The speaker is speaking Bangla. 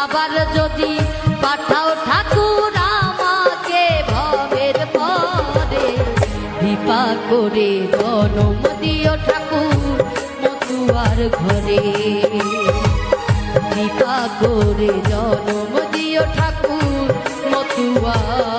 আবার যদি পাঠাও ঠাকুর আমাকে ভবের পরে, কৃপা করে জনম দিও ঠাকুর মতুয়ার ঘরে, কৃপা করে জনম দিও ঠাকুর মতুয়ার